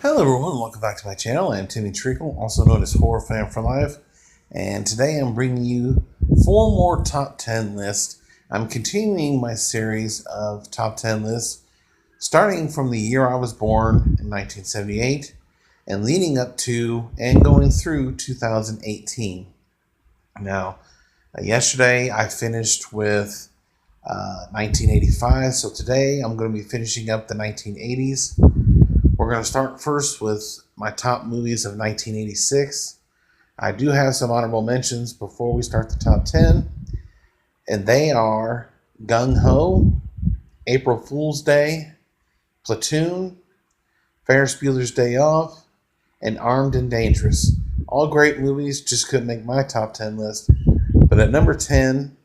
Hello everyone, welcome back to my channel. I am Timmy Treacle, also known as Horror Fan for Life, and today I'm bringing you 4 more top 10 lists. I'm continuing my series of top 10 lists, starting from the year I was born in 1978, and leading up to and going through 2018. Now, yesterday I finished with 1985, so today I'm going to be finishing up the 1980s. We're going to start first with my top movies of 1986. I do have some honorable mentions before we start the top 10, and they are Gung Ho, April Fool's Day, Platoon, Ferris Bueller's Day Off, and Armed and Dangerous. All great movies, just couldn't make my top 10 list. But at number 10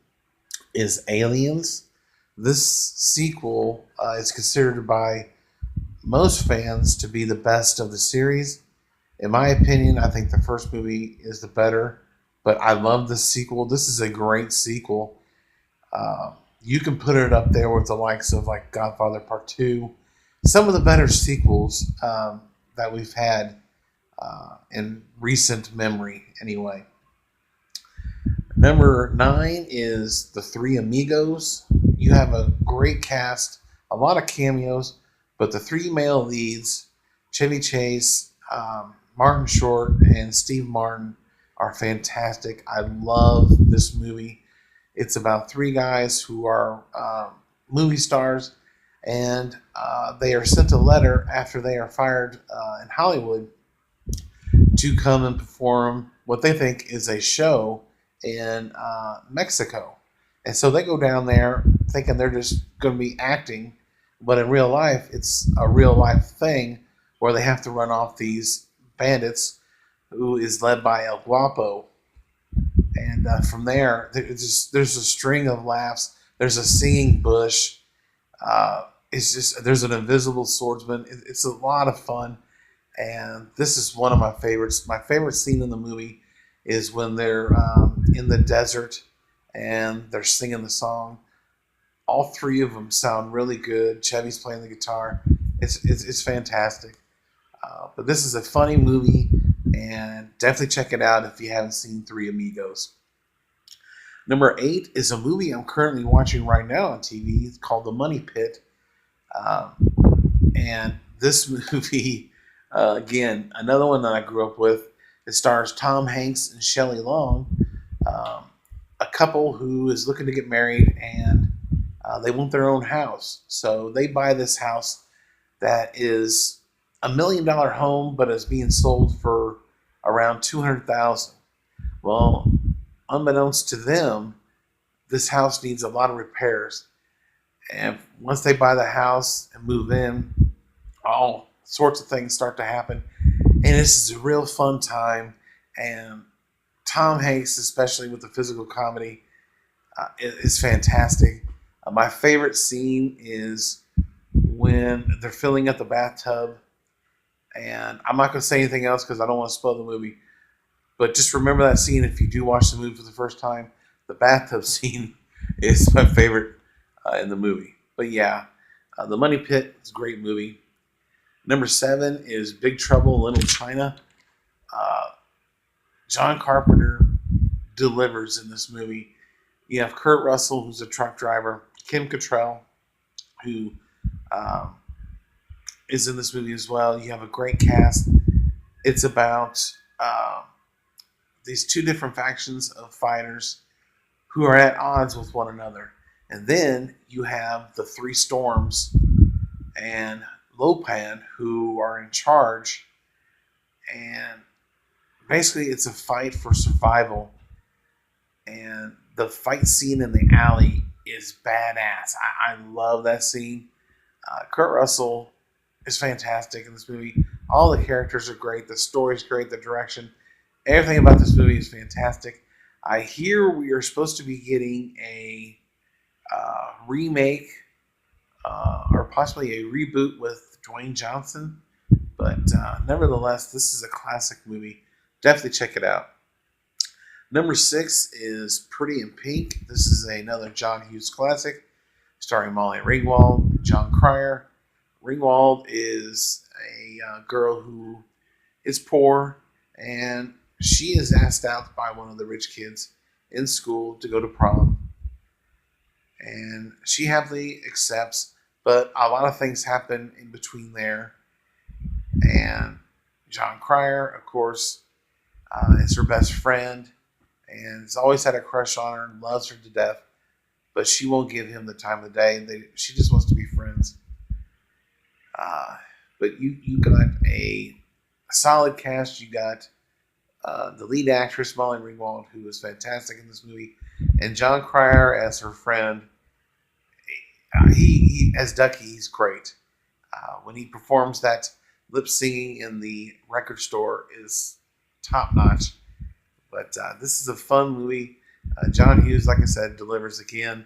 is Aliens. This sequel is considered by most fans to be the best of the series. In my opinion, I think the first movie is the better, but I love the sequel. This is a great sequel. You can put it up there with the likes of like Godfather Part 2, some of the better sequels that we've had in recent memory, anyway. Number 9 is The Three Amigos. You have a great cast, a lot of cameos, but the 3 male leads, Chevy Chase, Martin Short, and Steve Martin, are fantastic. I love this movie. It's about 3 guys who are movie stars, and they are sent a letter after they are fired in Hollywood to come and perform what they think is a show in Mexico. And so they go down there thinking they're just going to be acting, but in real life, it's a real life thing where they have to run off these bandits, who is led by El Guapo. And from there, there's a string of laughs. There's a singing bush. It's just there's an invisible swordsman. It's a lot of fun, and this is one of my favorites. My favorite scene in the movie is when they're in the desert and they're singing the song. All 3 of them sound really good. Chevy's playing the guitar. It's fantastic. But this is a funny movie, and definitely check it out if you haven't seen Three Amigos. Number 8 is a movie I'm currently watching right now on TV. It's called The Money Pit. Um, and this movie, again, another one that I grew up with. It stars Tom Hanks and Shelley Long, a couple who is looking to get married, and they want their own house. So they buy this house that is $1 million home, but is being sold for around $200,000. Well, unbeknownst to them, this house needs a lot of repairs. And once they buy the house and move in, all sorts of things start to happen. And this is a real fun time. And Tom Hanks, especially with the physical comedy, is fantastic. My favorite scene is when they're filling up the bathtub. And I'm not going to say anything else because I don't want to spoil the movie. But just remember that scene if you do watch the movie for the first time. The bathtub scene is my favorite in the movie. But yeah, The Money Pit is a great movie. Number 7 is Big Trouble in Little China. John Carpenter delivers in this movie. You have Kurt Russell, who's a truck driver, Kim Cattrall, who is in this movie as well. You have a great cast. It's about these 2 different factions of fighters who are at odds with one another. And then you have the 3 Storms and Lopan, who are in charge. And basically, it's a fight for survival. And the fight scene in the alley is badass. I love that scene. Kurt Russell is fantastic in this movie. All the characters are great. The story's great. The direction. Everything about this movie is fantastic. I hear we are supposed to be getting a remake or possibly a reboot with Dwayne Johnson. But nevertheless, this is a classic movie. Definitely check it out. Number 6 is Pretty in Pink. This is another John Hughes classic, starring Molly Ringwald, John Cryer, Ringwald is a girl who is poor, and she is asked out by one of the rich kids in school to go to prom, and she happily accepts. But a lot of things happen in between there, and John Cryer, of course, is her best friend, and has always had a crush on her and loves her to death. But she won't give him the time of the day. She just wants to be friends. Uh, but you got a solid cast. You got the lead actress Molly Ringwald, who is fantastic in this movie, and John Cryer as her friend. He as Ducky, he's great. When he performs that lip singing in the record store is top notch. But this is a fun movie. John Hughes, like I said, delivers again,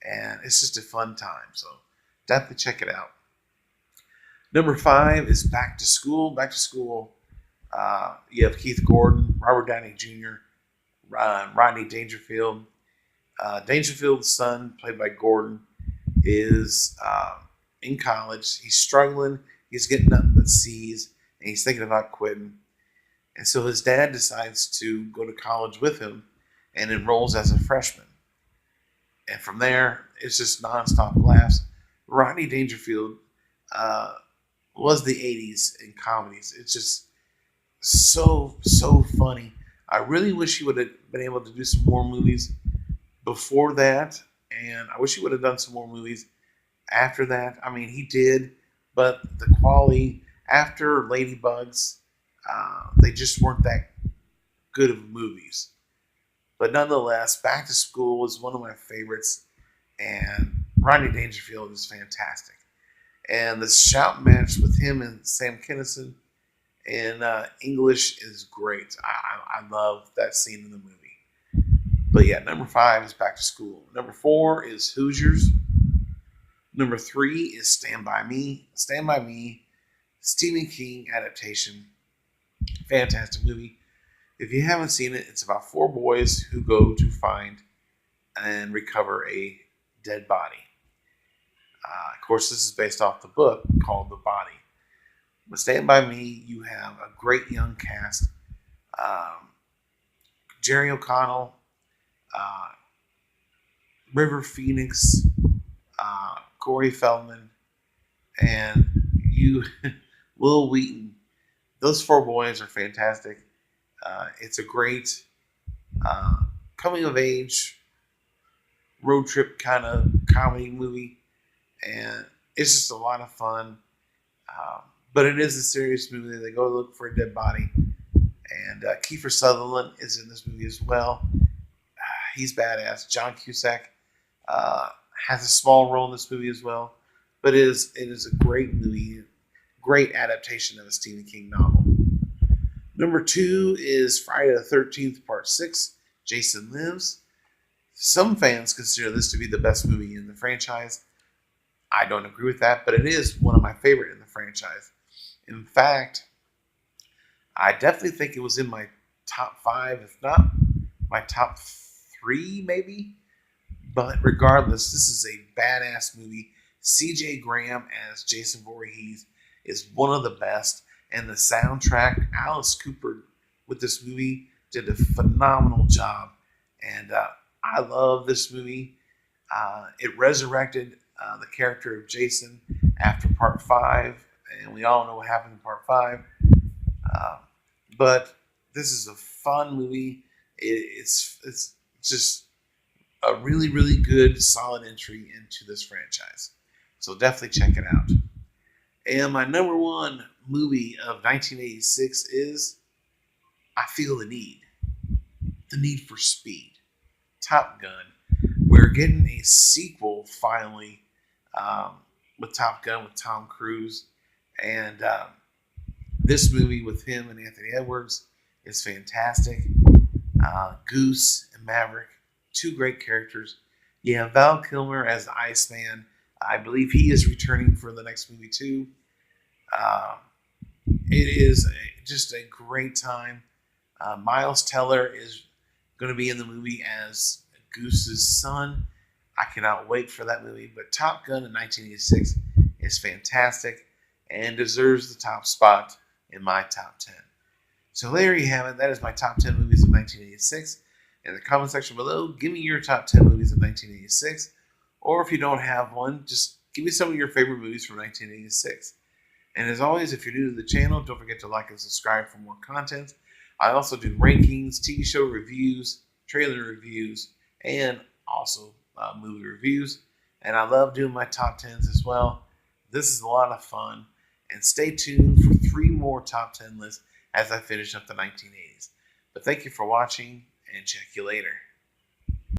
and it's just a fun time. So definitely check it out. Number 5 is Back to School. Back to School. You have Keith Gordon, Robert Downey Jr., Rodney Dangerfield. Dangerfield's son, played by Gordon, is in college. He's struggling. He's getting nothing but C's, and he's thinking about quitting. And so his dad decides to go to college with him and enrolls as a freshman. And from there, it's just nonstop laughs. Rodney Dangerfield was the 80s in comedies. It's just so funny. I really wish he would have been able to do some more movies before that, and I wish he would have done some more movies after that. I mean, he did, but the quality after Ladybugs, they just weren't that good of movies. But nonetheless, Back to School is one of my favorites, and Rodney Dangerfield is fantastic. And the shout match with him and Sam Kinison in English is great. I love that scene in the movie. But yeah, number 5 is Back to School. Number 4 is Hoosiers. Number 3 is Stand By Me. Stand By Me, Stephen King adaptation. Fantastic movie. If you haven't seen it, it's about 4 boys who go to find and recover a dead body. Of course, this is based off the book called The Body. But Stand By Me, you have a great young cast. Jerry O'Connell, River Phoenix, Corey Feldman, and Will Wheaton. Those 4 boys are fantastic. It's a great coming of age road trip kind of comedy movie, and it's just a lot of fun. But it is a serious movie. They go look for a dead body, and Kiefer Sutherland is in this movie as well. He's badass. John Cusack has a small role in this movie as well, but it is a great movie, great adaptation of a Stephen King novel. Number 2 is Friday the 13th, Part 6, Jason Lives. Some fans consider this to be the best movie in the franchise. I don't agree with that, but it is one of my favorite in the franchise. In fact, I definitely think it was in my top 5, if not my top 3, maybe. But regardless, this is a badass movie. C.J. Graham as Jason Voorhees is one of the best. And the soundtrack, Alice Cooper with this movie did a phenomenal job. And I love this movie. It resurrected the character of Jason after Part 5. And we all know what happened in Part 5. But this is a fun movie. It's just a really, really good, solid entry into this franchise. So definitely check it out. And my number 1 movie of 1986 is I Feel the Need. The Need for Speed. Top Gun. We're getting a sequel finally with Top Gun with Tom Cruise. And this movie with him and Anthony Edwards is fantastic. Goose and Maverick, 2 great characters. You have Val Kilmer as the Iceman. I believe he is returning for the next movie too. It is just a great time. Miles Teller is going to be in the movie as Goose's son. I cannot wait for that movie. But Top Gun in 1986 is fantastic and deserves the top spot in my top 10. So there you have it. That is my top 10 movies of 1986. In the comment section below, give me your top 10 movies of 1986. Or if you don't have one, just give me some of your favorite movies from 1986. And as always, if you're new to the channel, don't forget to like and subscribe for more content. I also do rankings, TV show reviews, trailer reviews, and also movie reviews. And I love doing my top 10s as well. This is a lot of fun. And stay tuned for 3 more top 10 lists as I finish up the 1980s. But thank you for watching, and check you later.